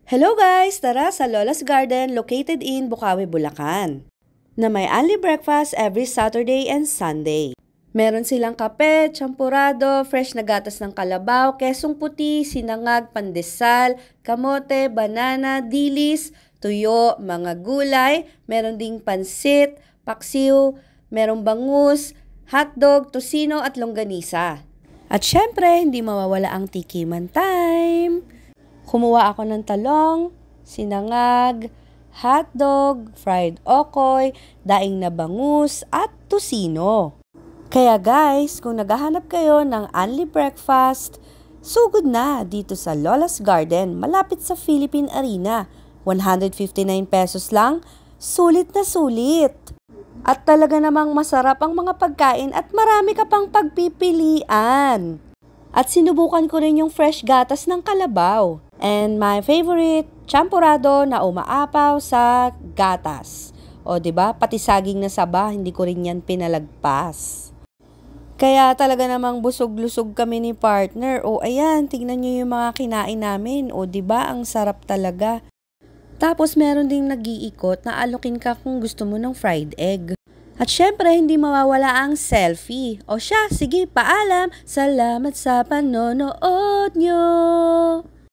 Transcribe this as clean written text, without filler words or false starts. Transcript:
Hello guys! Tara sa Lola's Garden located in Bukawi, Bulacan, na may only breakfast every Saturday and Sunday. Meron silang kape, champurado, fresh na gatas ng kalabaw, kesong puti, sinangag, pandesal, kamote, banana, dilis, tuyo, mga gulay, meron ding pansit, paksiw, merong bangus, hotdog, tosino at longganisa. At syempre, hindi mawawala ang tikiman time! Kumuha ako ng talong, sinangag, hotdog, fried okoy, daing na bangus, at tosino. Kaya guys, kung naghahanap kayo ng only breakfast, sugod na dito sa Lola's Garden, malapit sa Philippine Arena. 159 pesos lang, sulit na sulit. At talaga namang masarap ang mga pagkain at marami ka pang pagpipilian. At sinubukan ko rin yung fresh gatas ng kalabaw. And my favorite, champurado na umaapaw sa gatas. O 'di ba? Pati saging na saba, hindi ko rin yan pinalagpas. Kaya talaga namang busog-lusog kami ni partner. O ayan, tignan niyo yung mga kinain namin. O 'di ba? Ang sarap talaga. Tapos meron ding nag-iikot na alokin ka kung gusto mo ng fried egg. At syempre, hindi mawawala ang selfie. O siya, sige, paalam. Salamat sa panonood nyo.